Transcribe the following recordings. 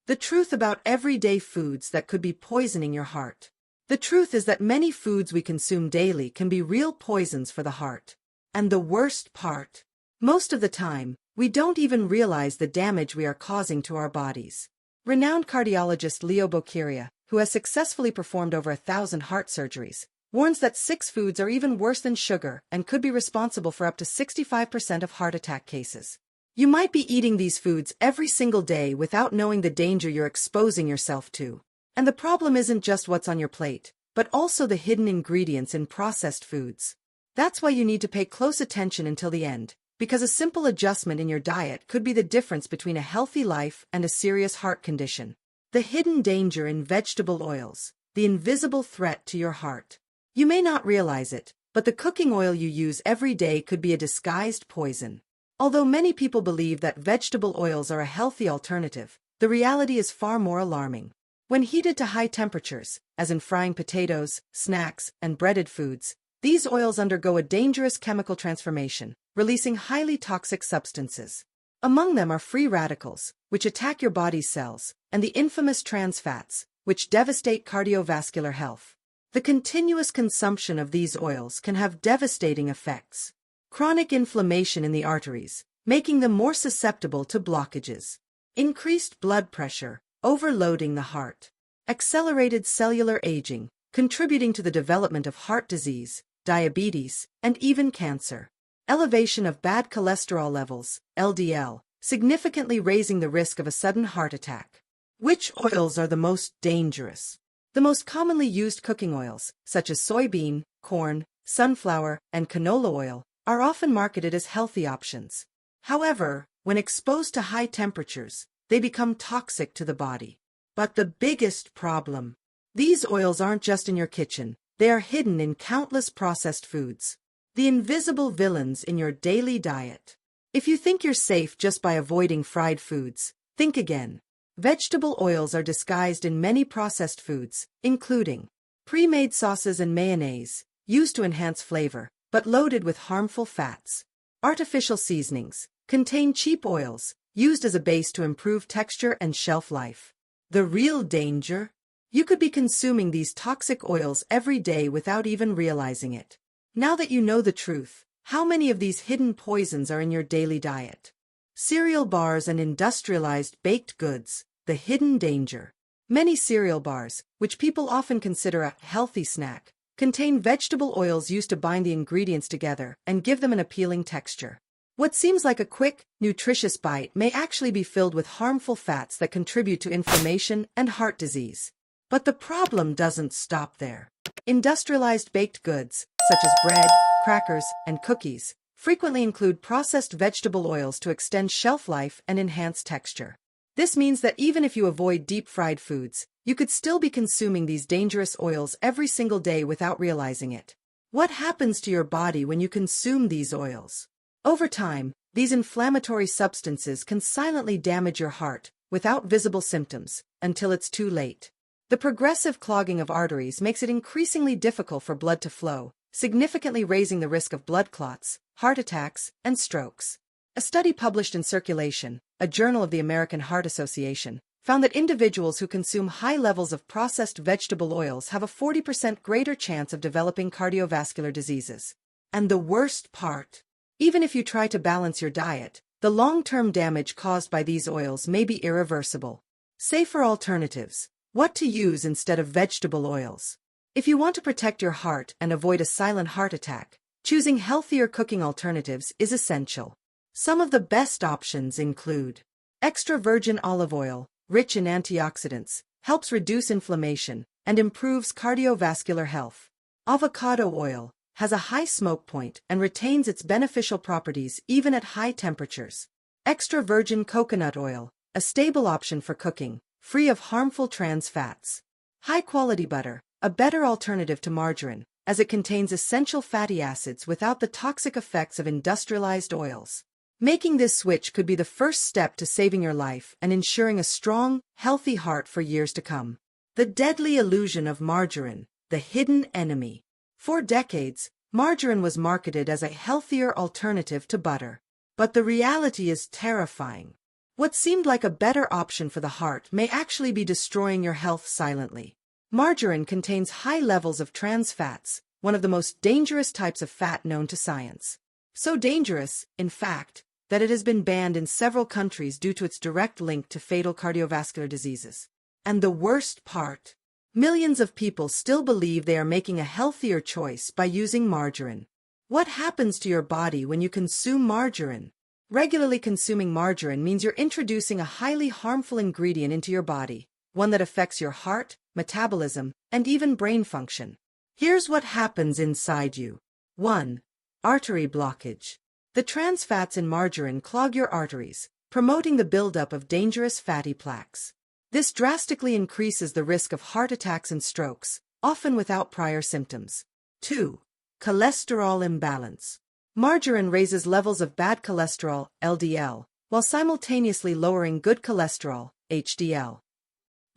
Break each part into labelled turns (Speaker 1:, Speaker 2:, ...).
Speaker 1: The truth about everyday foods that could be poisoning your heart. The truth is that many foods we consume daily can be real poisons for the heart. And the worst part, most of the time, we don't even realize the damage we are causing to our bodies. Renowned cardiologist Leo Boccheria, who has successfully performed over 1,000 heart surgeries, warns that 6 foods are even worse than sugar and could be responsible for up to 65% of heart attack cases. You might be eating these foods every single day without knowing the danger you're exposing yourself to. And the problem isn't just what's on your plate, but also the hidden ingredients in processed foods. That's why you need to pay close attention until the end, because a simple adjustment in your diet could be the difference between a healthy life and a serious heart condition. The hidden danger in vegetable oils, the invisible threat to your heart. You may not realize it, but the cooking oil you use every day could be a disguised poison. Although many people believe that vegetable oils are a healthy alternative, the reality is far more alarming. When heated to high temperatures, as in frying potatoes, snacks, and breaded foods, these oils undergo a dangerous chemical transformation, releasing highly toxic substances. Among them are free radicals, which attack your body's cells, and the infamous trans fats, which devastate cardiovascular health. The continuous consumption of these oils can have devastating effects. Chronic inflammation in the arteries, making them more susceptible to blockages. Increased blood pressure, overloading the heart. Accelerated cellular aging, contributing to the development of heart disease, diabetes, and even cancer. Elevation of bad cholesterol levels, LDL, significantly raising the risk of a sudden heart attack. Which oils are the most dangerous? The most commonly used cooking oils, such as soybean, corn, sunflower, and canola oil, are often marketed as healthy options. However, when exposed to high temperatures, they become toxic to the body. But the biggest problem: these oils aren't just in your kitchen, they are hidden in countless processed foods. The invisible villains in your daily diet. If you think you're safe just by avoiding fried foods, think again. Vegetable oils are disguised in many processed foods, including pre-made sauces and mayonnaise, used to enhance flavor, but loaded with harmful fats. Artificial seasonings contain cheap oils, used as a base to improve texture and shelf life. The real danger? You could be consuming these toxic oils every day without even realizing it. Now that you know the truth, how many of these hidden poisons are in your daily diet? Cereal bars and industrialized baked goods, the hidden danger. Many cereal bars, which people often consider a healthy snack, contain vegetable oils used to bind the ingredients together and give them an appealing texture. What seems like a quick, nutritious bite may actually be filled with harmful fats that contribute to inflammation and heart disease. But the problem doesn't stop there. Industrialized baked goods, such as bread, crackers, and cookies, frequently include processed vegetable oils to extend shelf life and enhance texture. This means that even if you avoid deep-fried foods, you could still be consuming these dangerous oils every single day without realizing it. What happens to your body when you consume these oils? Over time, these inflammatory substances can silently damage your heart, without visible symptoms, until it's too late. The progressive clogging of arteries makes it increasingly difficult for blood to flow, significantly raising the risk of blood clots, heart attacks, and strokes. A study published in Circulation, a journal of the American Heart Association, found that individuals who consume high levels of processed vegetable oils have a 40% greater chance of developing cardiovascular diseases. And the worst part: even if you try to balance your diet, the long-term damage caused by these oils may be irreversible. Safer alternatives: what to use instead of vegetable oils. If you want to protect your heart and avoid a silent heart attack, choosing healthier cooking alternatives is essential. Some of the best options include extra virgin olive oil, rich in antioxidants, helps reduce inflammation, and improves cardiovascular health. Avocado oil has a high smoke point and retains its beneficial properties even at high temperatures. Extra virgin coconut oil, a stable option for cooking, free of harmful trans fats. High-quality butter, a better alternative to margarine, as it contains essential fatty acids without the toxic effects of industrialized oils. Making this switch could be the first step to saving your life and ensuring a strong, healthy heart for years to come. The deadly illusion of margarine, the hidden enemy. For decades, margarine was marketed as a healthier alternative to butter. But the reality is terrifying. What seemed like a better option for the heart may actually be destroying your health silently. Margarine contains high levels of trans fats, one of the most dangerous types of fat known to science. So dangerous, in fact, that it has been banned in several countries due to its direct link to fatal cardiovascular diseases. And the worst part, millions of people still believe they are making a healthier choice by using margarine. What happens to your body when you consume margarine? Regularly consuming margarine means you're introducing a highly harmful ingredient into your body, one that affects your heart, metabolism, and even brain function. Here's what happens inside you. 1. Artery blockage. The trans fats in margarine clog your arteries, promoting the buildup of dangerous fatty plaques. This drastically increases the risk of heart attacks and strokes, often without prior symptoms. 2. Cholesterol imbalance. Margarine raises levels of bad cholesterol, LDL, while simultaneously lowering good cholesterol, HDL.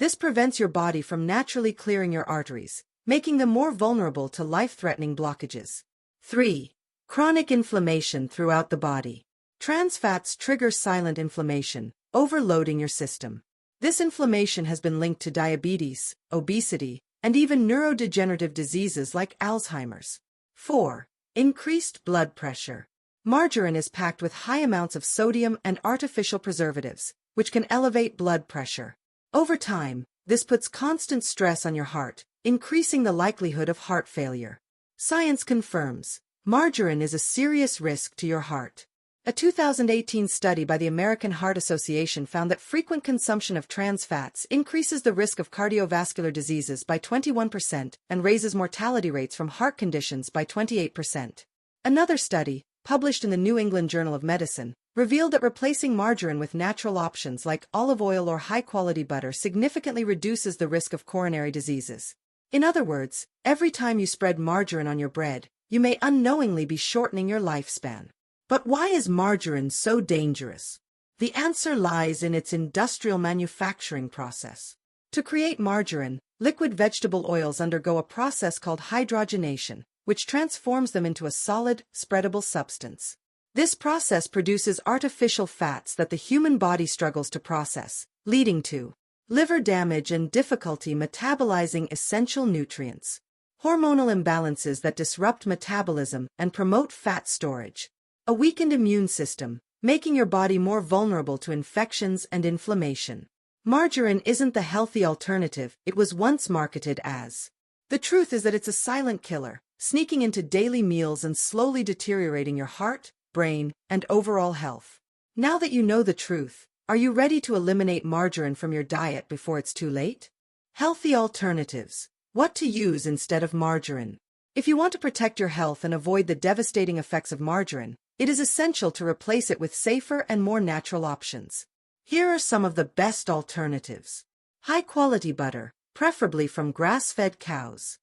Speaker 1: This prevents your body from naturally clearing your arteries, making them more vulnerable to life-threatening blockages. 3. Chronic inflammation throughout the body. Trans fats trigger silent inflammation, overloading your system. This inflammation has been linked to diabetes, obesity, and even neurodegenerative diseases like Alzheimer's. 4. Increased blood pressure. Margarine is packed with high amounts of sodium and artificial preservatives, which can elevate blood pressure. Over time, this puts constant stress on your heart, increasing the likelihood of heart failure. Science confirms, margarine is a serious risk to your heart. A 2018 study by the American Heart Association found that frequent consumption of trans fats increases the risk of cardiovascular diseases by 21% and raises mortality rates from heart conditions by 28%. Another study, published in the New England Journal of Medicine, revealed that replacing margarine with natural options like olive oil or high-quality butter significantly reduces the risk of coronary diseases. In other words, every time you spread margarine on your bread, you may unknowingly be shortening your lifespan. But why is margarine so dangerous? The answer lies in its industrial manufacturing process. To create margarine, liquid vegetable oils undergo a process called hydrogenation, which transforms them into a solid, spreadable substance. This process produces artificial fats that the human body struggles to process, leading to liver damage and difficulty metabolizing essential nutrients, hormonal imbalances that disrupt metabolism and promote fat storage, a weakened immune system, making your body more vulnerable to infections and inflammation. Margarine isn't the healthy alternative it was once marketed as. The truth is that it's a silent killer, sneaking into daily meals and slowly deteriorating your heart, brain, and overall health. Now that you know the truth, are you ready to eliminate margarine from your diet before it's too late? Healthy alternatives. What to use instead of margarine? If you want to protect your health and avoid the devastating effects of margarine, it is essential to replace it with safer and more natural options. Here are some of the best alternatives. High-quality butter, preferably from grass-fed cows.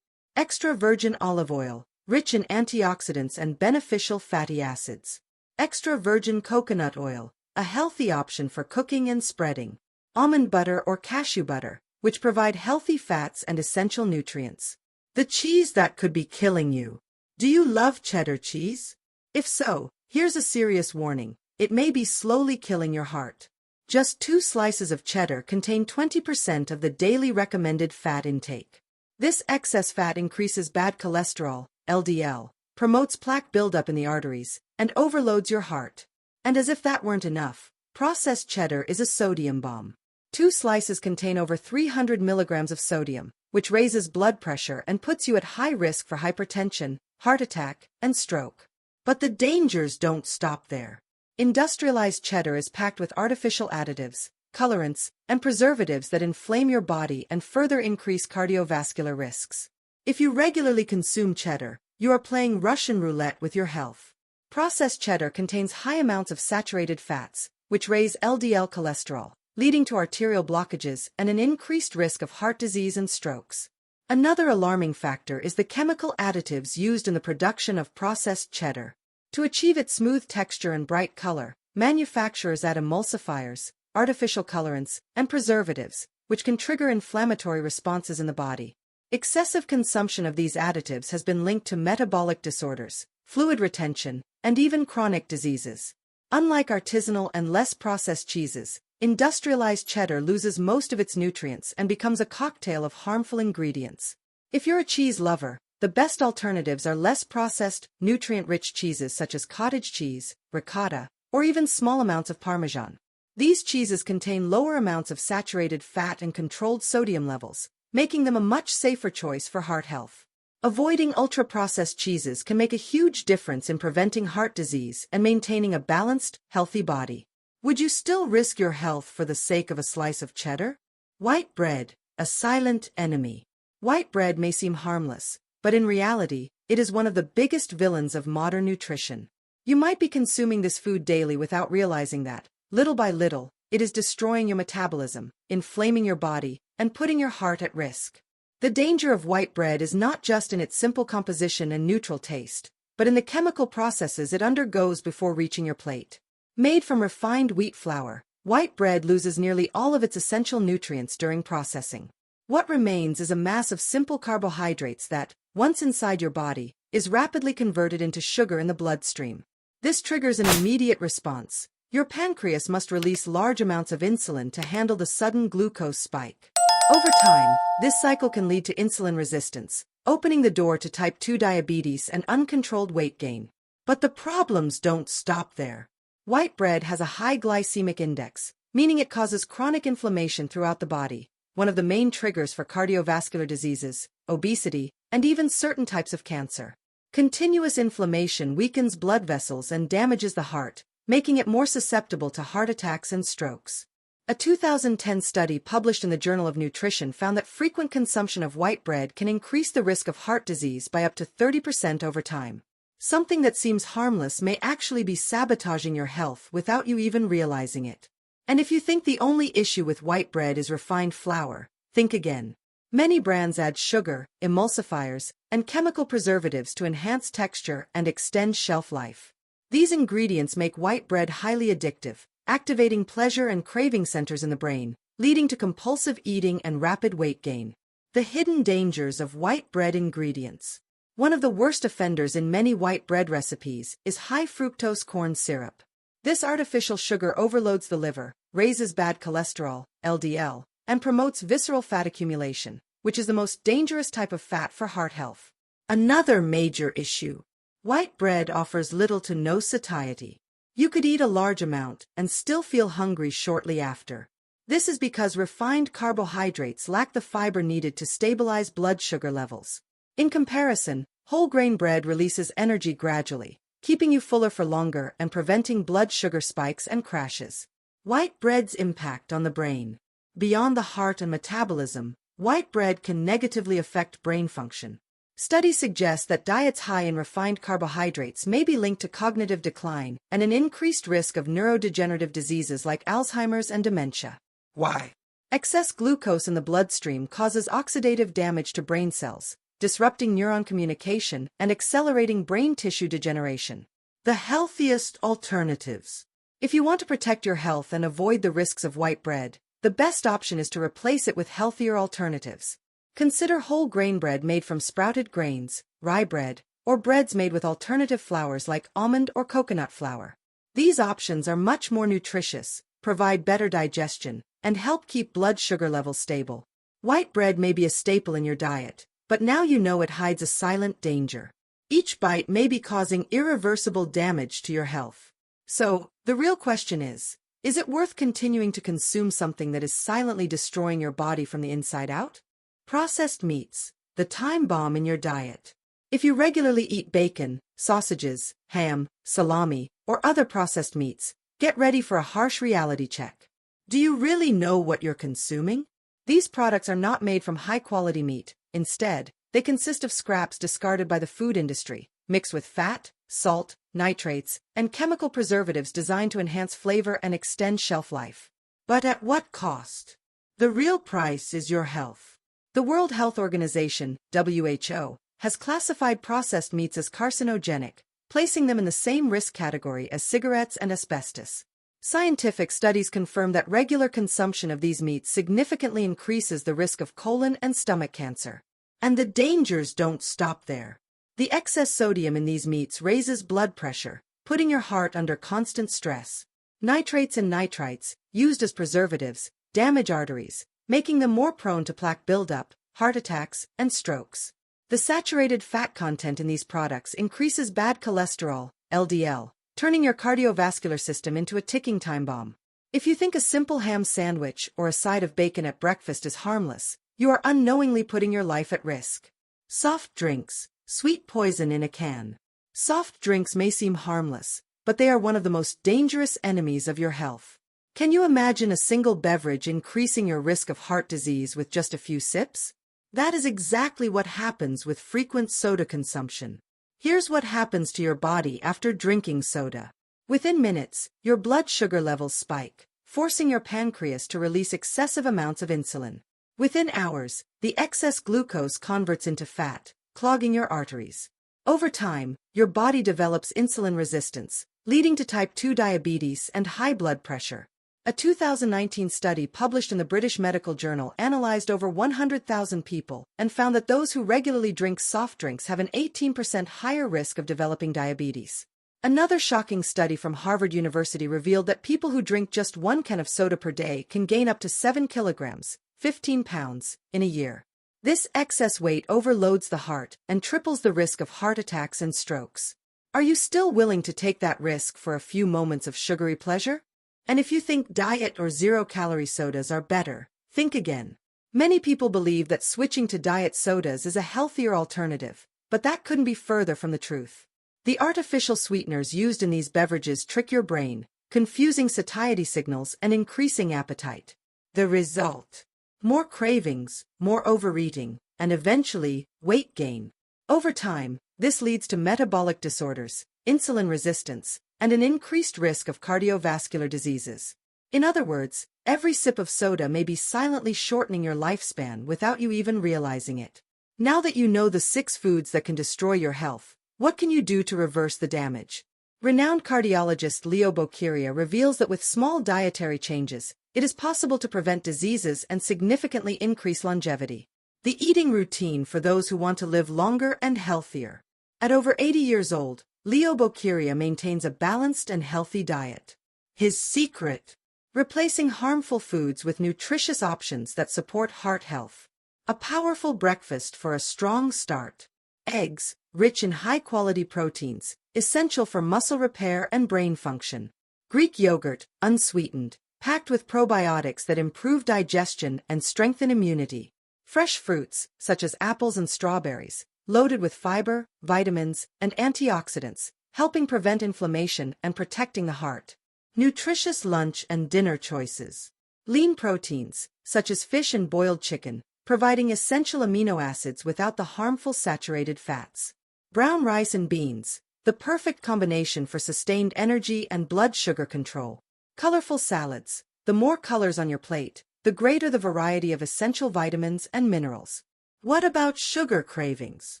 Speaker 1: Extra virgin olive oil, rich in antioxidants and beneficial fatty acids. Extra virgin coconut oil, a healthy option for cooking and spreading. Almond butter or cashew butter, which provide healthy fats and essential nutrients. The cheese that could be killing you. Do you love cheddar cheese? If so, here's a serious warning. It may be slowly killing your heart. Just 2 slices of cheddar contain 20% of the daily recommended fat intake. This excess fat increases bad cholesterol, LDL, promotes plaque buildup in the arteries, and overloads your heart. And as if that weren't enough, processed cheddar is a sodium bomb. 2 slices contain over 300 milligrams of sodium, which raises blood pressure and puts you at high risk for hypertension, heart attack, and stroke. But the dangers don't stop there. Industrialized cheddar is packed with artificial additives, colorants, and preservatives that inflame your body and further increase cardiovascular risks. If you regularly consume cheddar, you are playing Russian roulette with your health. Processed cheddar contains high amounts of saturated fats, which raise LDL cholesterol, leading to arterial blockages and an increased risk of heart disease and strokes. Another alarming factor is the chemical additives used in the production of processed cheddar. To achieve its smooth texture and bright color, manufacturers add emulsifiers, artificial colorants, and preservatives, which can trigger inflammatory responses in the body. Excessive consumption of these additives has been linked to metabolic disorders, fluid retention, and even chronic diseases. Unlike artisanal and less processed cheeses, industrialized cheddar loses most of its nutrients and becomes a cocktail of harmful ingredients. If you're a cheese lover, the best alternatives are less processed, nutrient-rich cheeses such as cottage cheese, ricotta, or even small amounts of Parmesan. These cheeses contain lower amounts of saturated fat and controlled sodium levels, making them a much safer choice for heart health. Avoiding ultra-processed cheeses can make a huge difference in preventing heart disease and maintaining a balanced, healthy body. Would you still risk your health for the sake of a slice of cheddar? White bread, a silent enemy. White bread may seem harmless, but in reality, it is one of the biggest villains of modern nutrition. You might be consuming this food daily without realizing that, little by little, it is destroying your metabolism, inflaming your body, and putting your heart at risk. The danger of white bread is not just in its simple composition and neutral taste, but in the chemical processes it undergoes before reaching your plate. Made from refined wheat flour, white bread loses nearly all of its essential nutrients during processing. What remains is a mass of simple carbohydrates that, once inside your body, is rapidly converted into sugar in the bloodstream. This triggers an immediate response. Your pancreas must release large amounts of insulin to handle the sudden glucose spike. Over time, this cycle can lead to insulin resistance, opening the door to type 2 diabetes and uncontrolled weight gain. But the problems don't stop there. White bread has a high glycemic index, meaning it causes chronic inflammation throughout the body, one of the main triggers for cardiovascular diseases, obesity, and even certain types of cancer. Continuous inflammation weakens blood vessels and damages the heart, making it more susceptible to heart attacks and strokes. A 2010 study published in the Journal of Nutrition found that frequent consumption of white bread can increase the risk of heart disease by up to 30% over time. Something that seems harmless may actually be sabotaging your health without you even realizing it. And if you think the only issue with white bread is refined flour, think again. Many brands add sugar, emulsifiers, and chemical preservatives to enhance texture and extend shelf life. These ingredients make white bread highly addictive, activating pleasure and craving centers in the brain, leading to compulsive eating and rapid weight gain. The hidden dangers of white bread ingredients. One of the worst offenders in many white bread recipes is high fructose corn syrup. This artificial sugar overloads the liver, raises bad cholesterol, LDL, and promotes visceral fat accumulation, which is the most dangerous type of fat for heart health. Another major issue. White bread offers little to no satiety. You could eat a large amount and still feel hungry shortly after. This is because refined carbohydrates lack the fiber needed to stabilize blood sugar levels. In comparison, whole grain bread releases energy gradually, keeping you fuller for longer and preventing blood sugar spikes and crashes. White bread's impact on the brain. Beyond the heart and metabolism, white bread can negatively affect brain function. Studies suggest that diets high in refined carbohydrates may be linked to cognitive decline and an increased risk of neurodegenerative diseases like Alzheimer's and dementia. Why? Excess glucose in the bloodstream causes oxidative damage to brain cells, disrupting neuron communication and accelerating brain tissue degeneration. The healthiest alternatives. If you want to protect your health and avoid the risks of white bread, the best option is to replace it with healthier alternatives. Consider whole grain bread made from sprouted grains, rye bread, or breads made with alternative flours like almond or coconut flour. These options are much more nutritious, provide better digestion, and help keep blood sugar levels stable. White bread may be a staple in your diet, but now you know it hides a silent danger. Each bite may be causing irreversible damage to your health. So, the real question is it worth continuing to consume something that is silently destroying your body from the inside out? Processed meats, the time bomb in your diet. If you regularly eat bacon, sausages, ham, salami, or other processed meats, get ready for a harsh reality check. Do you really know what you're consuming? These products are not made from high-quality meat. Instead, they consist of scraps discarded by the food industry, mixed with fat, salt, nitrates, and chemical preservatives designed to enhance flavor and extend shelf life. But at what cost? The real price is your health. The World Health Organization, WHO, has classified processed meats as carcinogenic, placing them in the same risk category as cigarettes and asbestos. Scientific studies confirm that regular consumption of these meats significantly increases the risk of colon and stomach cancer. And the dangers don't stop there. The excess sodium in these meats raises blood pressure, putting your heart under constant stress. Nitrates and nitrites, used as preservatives, damage arteries, making them more prone to plaque buildup, heart attacks, and strokes. The saturated fat content in these products increases bad cholesterol, LDL, turning your cardiovascular system into a ticking time bomb. If you think a simple ham sandwich or a side of bacon at breakfast is harmless, you are unknowingly putting your life at risk. Soft drinks, sweet poison in a can. Soft drinks may seem harmless, but they are one of the most dangerous enemies of your health. Can you imagine a single beverage increasing your risk of heart disease with just a few sips? That is exactly what happens with frequent soda consumption. Here's what happens to your body after drinking soda. Within minutes, your blood sugar levels spike, forcing your pancreas to release excessive amounts of insulin. Within hours, the excess glucose converts into fat, clogging your arteries. Over time, your body develops insulin resistance, leading to type 2 diabetes and high blood pressure. A 2019 study published in the British Medical Journal analyzed over 100,000 people and found that those who regularly drink soft drinks have an 18% higher risk of developing diabetes. Another shocking study from Harvard University revealed that people who drink just 1 can of soda per day can gain up to 7 kilograms, 15 pounds, in a year. This excess weight overloads the heart and triples the risk of heart attacks and strokes. Are you still willing to take that risk for a few moments of sugary pleasure? And if you think diet or zero-calorie sodas are better, think again. Many people believe that switching to diet sodas is a healthier alternative, but that couldn't be further from the truth. The artificial sweeteners used in these beverages trick your brain, confusing satiety signals and increasing appetite. The result: more cravings, more overeating, and eventually, weight gain. Over time, this leads to metabolic disorders, insulin resistance, and an increased risk of cardiovascular diseases. In other words, every sip of soda may be silently shortening your lifespan without you even realizing it. Now that you know the 6 foods that can destroy your health, what can you do to reverse the damage? Renowned cardiologist Leo Bocchieria reveals that with small dietary changes, it is possible to prevent diseases and significantly increase longevity. The eating routine for those who want to live longer and healthier. At over 80 years old, Leo Bocchieria maintains a balanced and healthy diet. His secret: replacing harmful foods with nutritious options that support heart health. A powerful breakfast for a strong start. Eggs, rich in high-quality proteins, essential for muscle repair and brain function. Greek yogurt, unsweetened, packed with probiotics that improve digestion and strengthen immunity. Fresh fruits, such as apples and strawberries, loaded with fiber, vitamins, and antioxidants, helping prevent inflammation and protecting the heart. Nutritious lunch and dinner choices. Lean proteins, such as fish and boiled chicken, providing essential amino acids without the harmful saturated fats. Brown rice and beans, the perfect combination for sustained energy and blood sugar control. Colorful salads. The more colors on your plate, the greater the variety of essential vitamins and minerals. What about sugar cravings?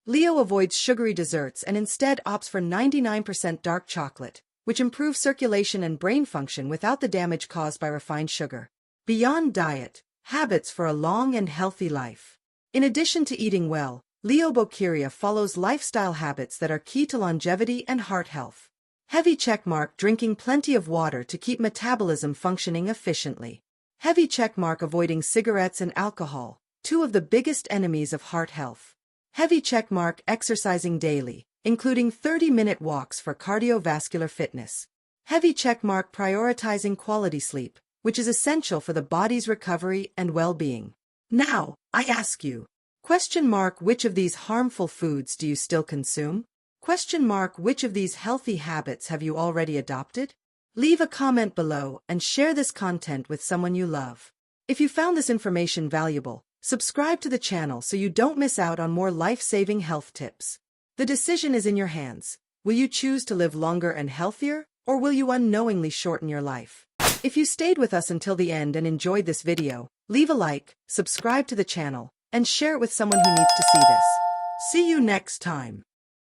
Speaker 1: Leo avoids sugary desserts and instead opts for 99% dark chocolate, which improves circulation and brain function without the damage caused by refined sugar. Beyond diet, habits for a long and healthy life. In addition to eating well, Leo Bocchieria follows lifestyle habits that are key to longevity and heart health. Heavy checkmark: drinking plenty of water to keep metabolism functioning efficiently. Heavy checkmark: avoiding cigarettes and alcohol, 2 of the biggest enemies of heart health. Heavy checkmark: exercising daily, including 30-minute walks for cardiovascular fitness. Heavy checkmark: prioritizing quality sleep, which is essential for the body's recovery and well-being. Now, I ask you, which of these harmful foods do you still consume? Which of these healthy habits have you already adopted? Leave a comment below and share this content with someone you love. If you found this information valuable, subscribe to the channel so you don't miss out on more life-saving health tips. The decision is in your hands. Will you choose to live longer and healthier, or will you unknowingly shorten your life? If you stayed with us until the end and enjoyed this video, leave a like, subscribe to the channel, and share it with someone who needs to see this. See you next time.